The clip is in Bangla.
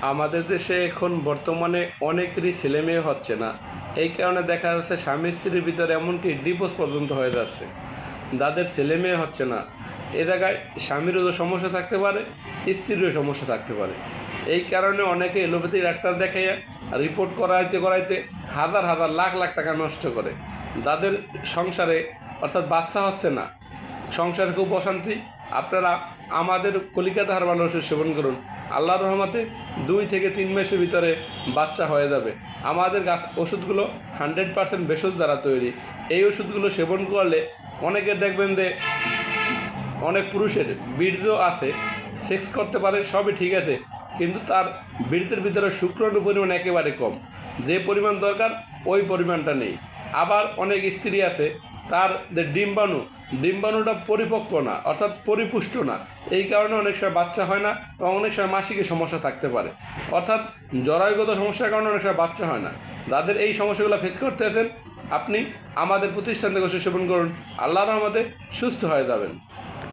আমাদের দেশে এখন বর্তমানে অনেকেরই ছেলে মেয়ে হচ্ছে না। এই কারণে দেখা যাচ্ছে স্বামী স্ত্রীর ভিতরে এমনকি ডিভোর্স পর্যন্ত হয়ে যাচ্ছে, যাদের ছেলে মেয়ে হচ্ছে না। এ জায়গায় স্বামীরও সমস্যা থাকতে পারে, স্ত্রীরও সমস্যা থাকতে পারে। এই কারণে অনেকে এলোপ্যাথি ডাক্তার দেখাইয়া রিপোর্ট করাইতে করাইতে হাজার হাজার লাখ লাখ টাকা নষ্ট করে। যাদের সংসারে অর্থাৎ বাচ্চা হচ্ছে না, সংসারে খুব অশান্তি, আপনারা আমাদের কলিকাতা হারবাল ওষুধ সেবন করুন। আল্লাহর রহমতে 2 থেকে 3 মাসের ভিতরে বাচ্চা হয়ে যাবে। আমাদের গাছ ওষুধগুলো 100% ভেষজ দ্বারা তৈরি। এই ওষুধগুলো সেবন করলে অনেকের দেখবেন যে অনেক পুরুষের বীর্য আছে, সেক্স করতে পারে, সবই ঠিক আছে, কিন্তু তার বীর্যের ভিতরে শুক্রাণুর পরিমাণ একেবারে কম। যে পরিমাণ দরকার ওই পরিমাণটা নেই। আবার অনেক স্ত্রী আছে, তার যে ডিম্বাণুটা পরিপক্ক না, অর্থাৎ পরিপুষ্ট না। এই কারণে অনেক সময় বাচ্চা হয় না এবং অনেক সময় মাসিকের সমস্যা থাকতে পারে। অর্থাৎ জরায়ুগত সমস্যার কারণে অনেক সময় বাচ্চা হয় না। যাদের এই সমস্যাগুলো ফেস করতে আছেন, আপনি আমাদের প্রতিষ্ঠান থেকে ওষুধ সেবন করুন, আল্লাহর রহমতে সুস্থ হয়ে যাবেন।